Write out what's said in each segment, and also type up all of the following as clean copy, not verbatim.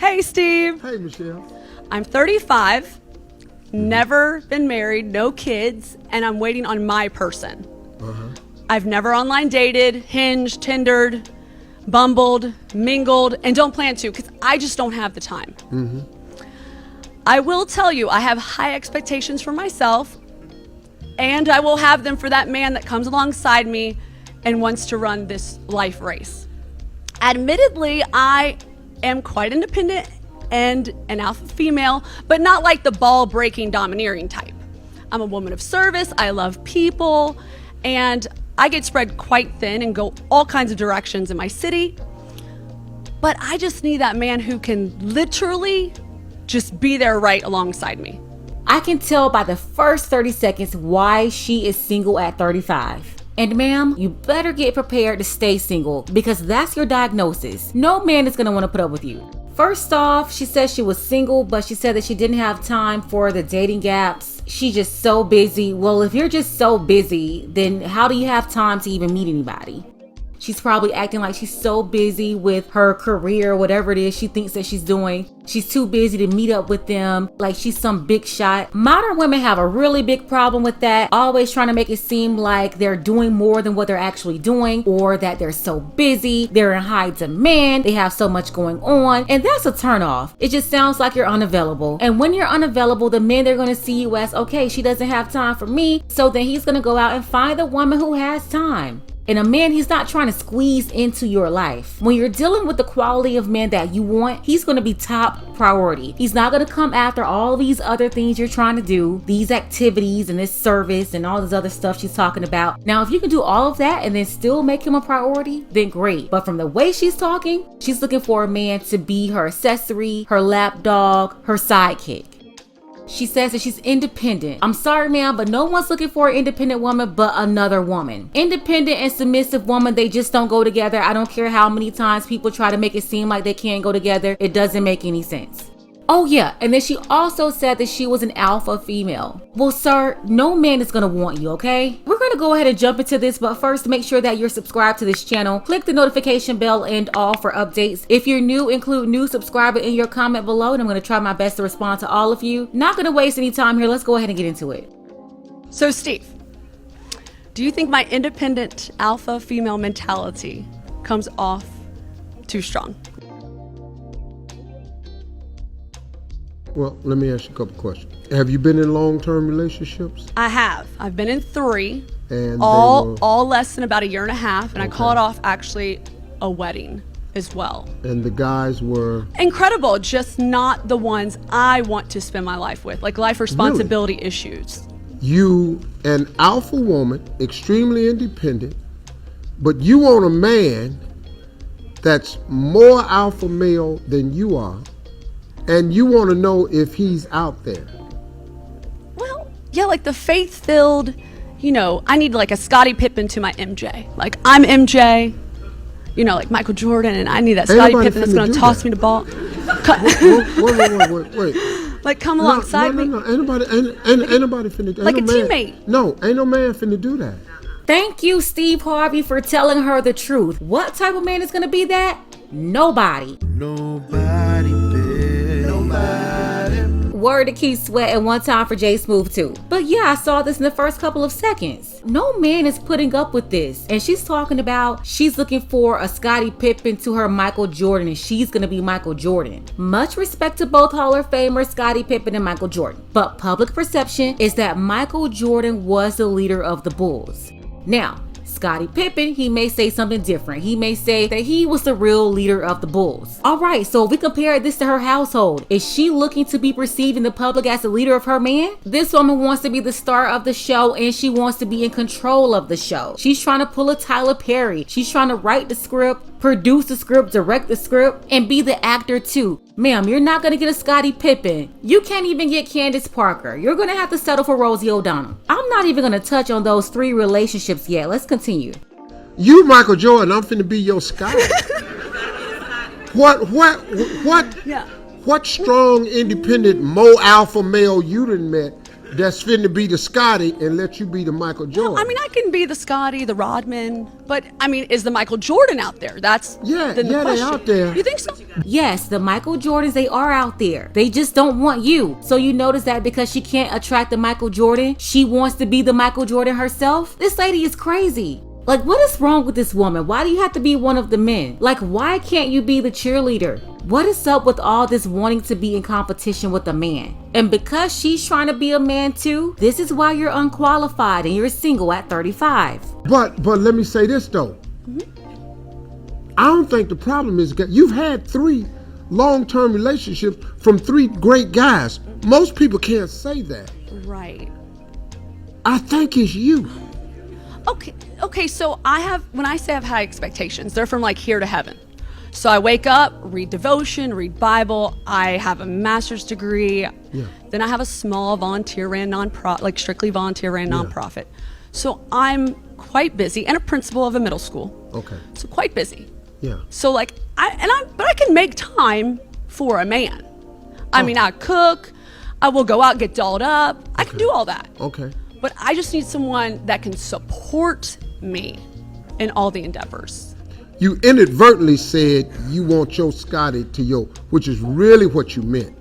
Hey, Steve. Hey, Michelle. I'm 35, never been married, no kids, and I'm waiting on my person. I've never online dated, hinged, Tindered, bumbled, mingled, and don't plan to because I just don't have the time. I will tell you, I have high expectations for myself, and I will have them for that man that comes alongside me and wants to run this life race. Admittedly, I am quite independent and an alpha female, but not like the ball-breaking, domineering type. I'm a woman of service, I love people, and I get spread quite thin and go all kinds of directions in my city. But I just need that man who can literally just be there right alongside me. I can tell by the first 30 seconds why she is single at 35. And ma'am, you better get prepared to stay single because that's your diagnosis. No man is gonna wanna put up with you. First off, she said she was single, but she said that she didn't have time for the dating apps. She's just so busy. Well, if you're just so busy, then how do you have time to even meet anybody? She's probably acting like she's so busy with her career, whatever it is she thinks that she's doing. She's too busy to meet up with them like she's some big shot. Modern women have a really big problem with that, always trying to make it seem like they're doing more than what they're actually doing, or that they're so busy, they're in high demand, they have so much going on, and that's a turnoff. It just sounds like you're unavailable. And when you're unavailable, the men, they're gonna see you as, okay, she doesn't have time for me, so then he's gonna go out and find a woman who has time. And a man, he's not trying to squeeze into your life. When you're dealing with the quality of man that you want, he's gonna be top priority. He's not gonna come after all these other things you're trying to do, these activities and this service and all this other stuff she's talking about. Now, if you can do all of that and then still make him a priority, then great. But from the way she's talking, she's looking for a man to be her accessory, her lapdog, her sidekick. She says that she's independent. I'm sorry, ma'am, but no one's looking for an independent woman but another woman. Independent and submissive woman, they just don't go together. I don't care how many times people try to make it seem like they can't go together. It doesn't make any sense. Oh yeah, and then she also said that she was an alpha female. Well, sir, no man is gonna want you, okay? We're gonna go ahead and jump into this, but first make sure that you're subscribed to this channel. Click the notification bell and all for updates. If you're new, include new subscriber in your comment below, and I'm gonna try my best to respond to all of you. Not gonna waste any time here. Let's go ahead and get into it. So, Steve, do you think my independent alpha female mentality comes off too strong? Well, let me ask you a couple questions. Have you been in long-term relationships? I have. I've been in 3, And all less than about a year and a half, and I call it off actually a wedding as well. And the guys were? Incredible, just not the ones I want to spend my life with, like life responsibility issues. You, an alpha woman, extremely independent, but you want a man that's more alpha male than you are, and you want to know if he's out there. Well, yeah, like the faith-filled, you know, I need like a Scottie Pippen to my MJ. Like, I'm MJ, you know, like Michael Jordan, and I need that Scottie Pippen that's going to toss me the ball. Wait. Like, come alongside me. No. Ain't nobody finna do that. Like a teammate. No, ain't no man finna do that. Thank you, Steve Harvey, for telling her the truth. What type of man is gonna be that? Nobody. Nobody, babe. Nobody. Word to Keith Sweat, and one time for Jay Smooth too. But yeah, I saw this in the first couple of seconds. No man is putting up with this. And she's talking about she's looking for a Scottie Pippen to her Michael Jordan, and she's gonna be Michael Jordan. Much respect to both Hall of Famers Scottie Pippen and Michael Jordan. But public perception is that Michael Jordan was the leader of the Bulls. Now, Scottie Pippen, he may say something different. He may say that he was the real leader of the Bulls. All right, so if we compare this to her household, is she looking to be perceived in the public as the leader of her man? This woman wants to be the star of the show, and she wants to be in control of the show. She's trying to pull a Tyler Perry. She's trying to write the script, produce the script, direct the script, and be the actor too. Ma'am, you're not gonna get a Scottie Pippen. You can't even get Candace Parker. You're gonna have to settle for Rosie O'Donnell. I'm not even gonna touch on those 3 relationships yet. Let's continue. You, Michael Jordan, I'm finna be your Scottie. What strong, independent, more alpha male you done met that's finna be the Scottie and let you be the Michael Jordan. I mean, I can be the Scottie, the Rodman, but I mean, is the Michael Jordan out there? That's Yeah, then the yeah, they question. out there. You think so? Yes, the Michael Jordans, they are out there. They just don't want you. So you notice that because she can't attract the Michael Jordan, she wants to be the Michael Jordan herself? This lady is crazy. Like, what is wrong with this woman? Why do you have to be one of the men? Like, why can't you be the cheerleader? What is up with all this wanting to be in competition with a man? And because she's trying to be a man too, this is why you're unqualified and you're single at 35. But let me say this though. I don't think the problem is you've had 3 long-term relationships from 3 great guys. Most people can't say that. Right. I think it's you. Okay, so when I say I have high expectations, they're from like here to heaven. So I wake up, read devotion, read Bible. I have a master's degree. Yeah. Then I have a small volunteer-ran nonprofit, like strictly volunteer-ran nonprofit. So I'm quite busy, and a principal of a middle school. Okay. So quite busy. Yeah. So like but I can make time for a man. I mean, I cook. I will go out and get dolled up. I can do all that. Okay. But I just need someone that can support me in all the endeavors. You inadvertently said you want your Scottie which is really what you meant.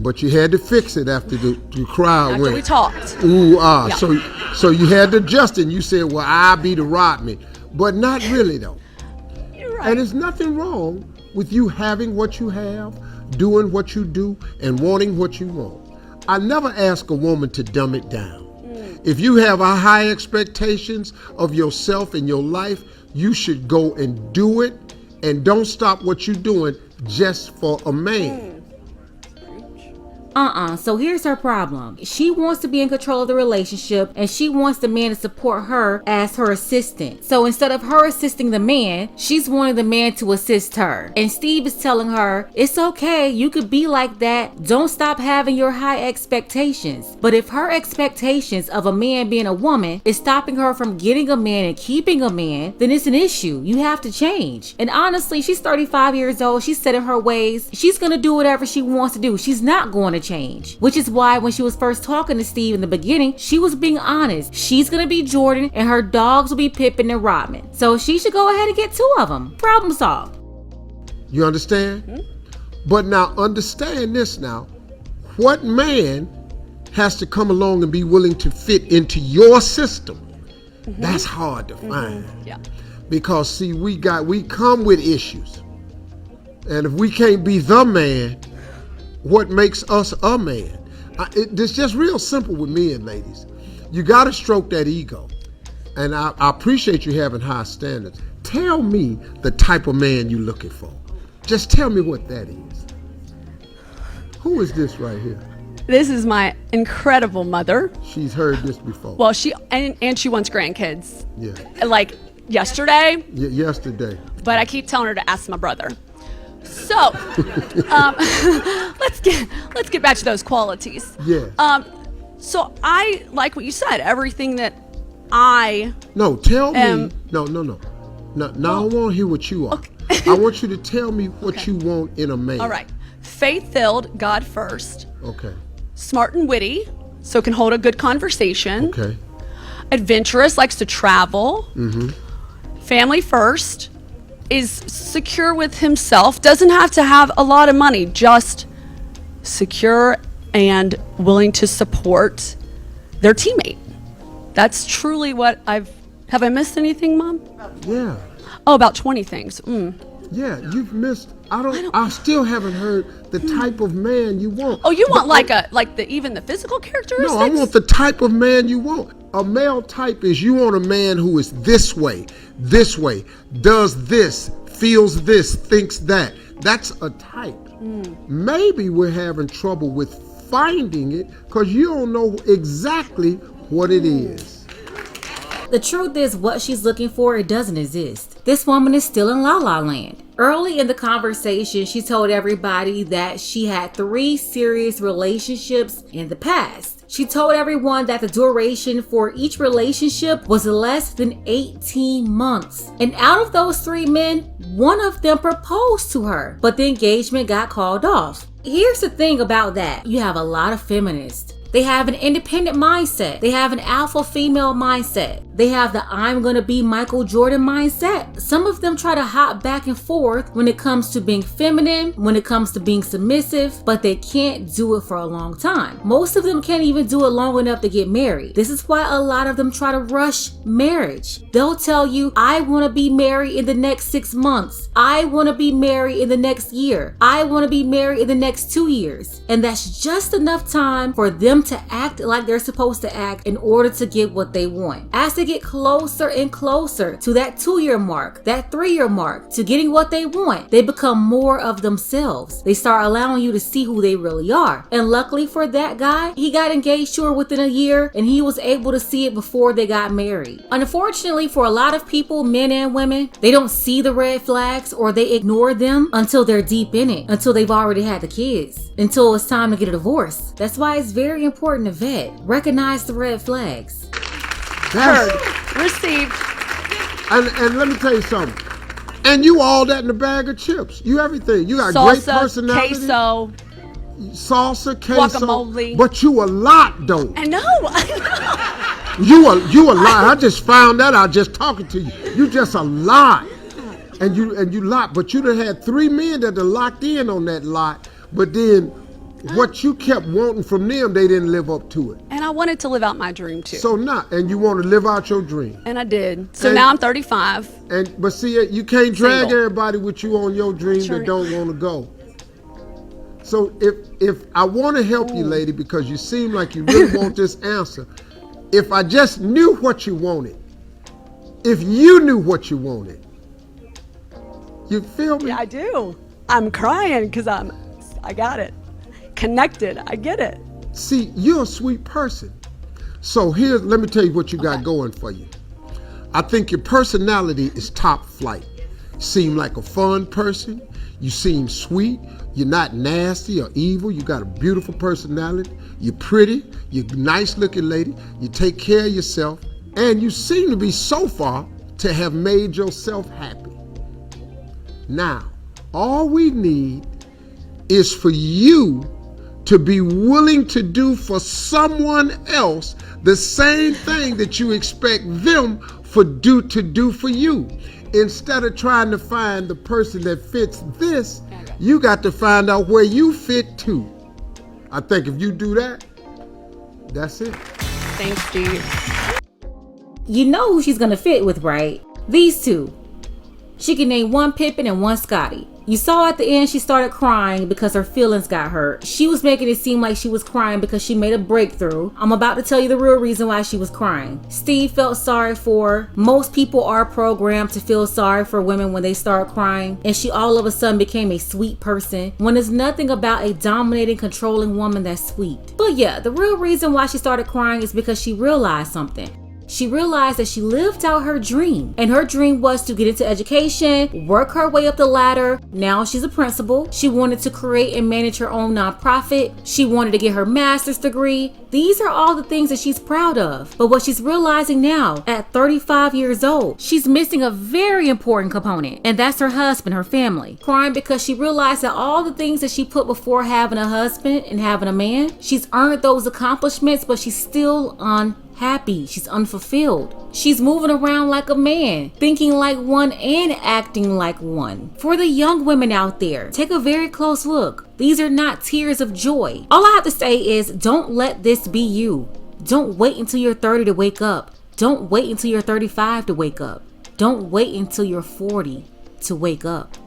But you had to fix it after the crowd After went. we talked. Ooh, ah. Yeah. So you had to adjust it and you said, well, I'll be the Rodman. But not really though. You're right. And there's nothing wrong with you having what you have, doing what you do, and wanting what you want. I never ask a woman to dumb it down. If you have a high expectations of yourself and your life, you should go and do it, and don't stop what you're doing just for a man. So here's her problem. She wants to be in control of the relationship and she wants the man to support her as her assistant. So instead of her assisting the man, she's wanting the man to assist her. And Steve is telling her, it's okay, you could be like that. Don't stop having your high expectations. But if her expectations of a man being a woman is stopping her from getting a man and keeping a man, then it's an issue. You have to change. And honestly, she's 35 years old. She's set in her ways. She's going to do whatever she wants to do. She's not going to change, which is why when she was first talking to Steve in the beginning, she was being honest. She's gonna be Jordan and her dogs will be Pippen and Rodman. So she should go ahead and get 2 of them. Problem solved. You understand? But now understand this now. What man has to come along and be willing to fit into your system? That's hard to find. Yeah. Because see, we come with issues. And if we can't be the man, what makes us a man? It's just real simple with men, ladies. You got to stroke that ego. And I appreciate you having high standards. Tell me the type of man you're looking for. Just tell me what that is. Who is this right here? This is my incredible mother. She's heard this before. Well, she wants grandkids. Yeah. Like yesterday. Yesterday. But I keep telling her to ask my brother. So, let's get back to those qualities. Yeah. So I like what you said. Everything that I No, tell me. No. Now I want to hear what you are. Okay. I want you to tell me what you want in a man. All right. Faith-filled, God first. Okay. Smart and witty, so can hold a good conversation. Okay. Adventurous, likes to travel. Family first. Is secure with himself, doesn't have to have a lot of money, just secure and willing to support their teammate. That's truly what have I missed anything, Mom? Yeah. Oh, about 20 things. Yeah, you've missed. I still haven't heard the type of man you want. Oh, you want even the physical characteristics? No, I want the type of man you want. A male type is you want a man who is this way, does this, feels this, thinks that. That's a type. Maybe we're having trouble with finding it because you don't know exactly what it is. The truth is, what she's looking for, it doesn't exist. This woman is still in La La Land. Early in the conversation, she told everybody that she had 3 serious relationships in the past. She told everyone that the duration for each relationship was less than 18 months. And out of those 3 men, 1 of them proposed to her, but the engagement got called off. Here's the thing about that. You have a lot of feminists They have an independent mindset. They have an alpha female mindset. They have the I'm gonna be Michael Jordan mindset. Some of them try to hop back and forth when it comes to being feminine, when it comes to being submissive, but they can't do it for a long time. Most of them can't even do it long enough to get married. This is why a lot of them try to rush marriage. They'll tell you, I wanna be married in the next 6 months. I wanna be married in the next year. I wanna be married in the next 2 years. And that's just enough time for them to act like they're supposed to act in order to get what they want. As they get closer and closer to that 2-year mark, that 3-year mark, to getting what they want, they become more of themselves. They start allowing you to see who they really are. And luckily for that guy, he got engaged to her within a year and he was able to see it before they got married. Unfortunately, for a lot of people, men and women, they don't see the red flags or they ignore them until they're deep in it, until they've already had the kids, until it's time to get a divorce. That's why it's very important to vet. Recognize the red flags. Heard. Received. And let me tell you something. And you all that in a bag of chips. You everything. You got great Salsa, personality. queso, Salsa, queso. guacamole. But you a lot, though. I know. You a lot. I just found that out just talking to you. You just a lot. And you lot. But you done had 3 men that done locked in on that lot. But then what you kept wanting from them, they didn't live up to it. And I wanted to live out my dream too. So and you want to live out your dream. And I did. So And- now I'm 35. But see, you can't drag Single. everybody with you on your dream Sure. that don't want to go. So if I want to help you, lady, because you seem like you really want this answer, if I just knew what you wanted, if you knew what you wanted, you feel me? Yeah, I do. I'm crying because I got it. Connected. I get it. See, you're a sweet person. So let me tell you what you got going for you. I think your personality is top flight. Seem like a fun person. You seem sweet. You're not nasty or evil. You got a beautiful personality. You're pretty. You're a nice looking lady. You take care of yourself. And you seem to be, so far, to have made yourself happy. Now, all we need is for you to be willing to do for someone else the same thing that you expect them to do for you. Instead of trying to find the person that fits this, you got to find out where you fit too. I think if you do that, that's it. Thanks, Steve. You know who she's gonna fit with, right? These two. She can name one Pippen and one Scottie. You saw at the end she started crying because her feelings got hurt. She was making it seem like she was crying because she made a breakthrough. I'm about to tell you the real reason why she was crying. Steve felt sorry for her. Most people are programmed to feel sorry for women when they start crying, and she all of a sudden became a sweet person when there's nothing about a dominating, controlling woman that's sweet. But yeah, the real reason why she started crying is because she realized something. She realized that she lived out her dream, and her dream was to get into education, work her way up the ladder. Now she's a principal. She wanted to create and manage her own nonprofit. She wanted to get her master's degree. These are all the things that she's proud of. But what she's realizing now, at 35 years old, she's missing a very important component, and that's her husband, her family. Crying because she realized that all the things that she put before having a husband and having a man, she's earned those accomplishments, but she's still unhappy. She's unfulfilled. She's moving around like a man, thinking like one and acting like one. For the young women out there, take a very close look. These are not tears of joy. All I have to say is, don't let this be you. Don't wait until you're 30 to wake up. Don't wait until you're 35 to wake up. Don't wait until you're 40 to wake up.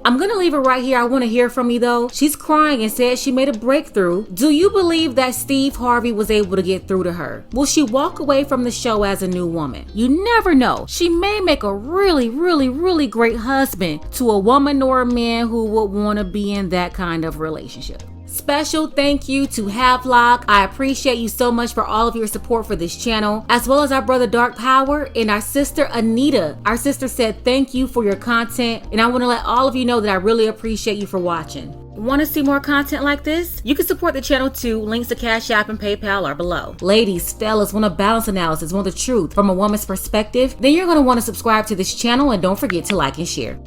I'm gonna leave it right here. I want to hear from you though. She's crying and said she made a breakthrough. Do you believe that Steve Harvey was able to get through to her? Will she walk away from the show as a new woman? You never know. She may make a really, really, really great husband to a woman or a man who would want to be in that kind of relationship. Special thank you to Havelock. I appreciate you so much for all of your support for this channel, as well as our brother Dark Power and our sister Anita. Our sister said thank you for your content, and I want to let all of you know that I really appreciate you for watching. Want to see more content like this? You can support the channel too. Links to Cash App and PayPal are below. Ladies, fellas, want a balance analysis, want the truth from a woman's perspective? Then you're going to want to subscribe to this channel, and don't forget to like and share.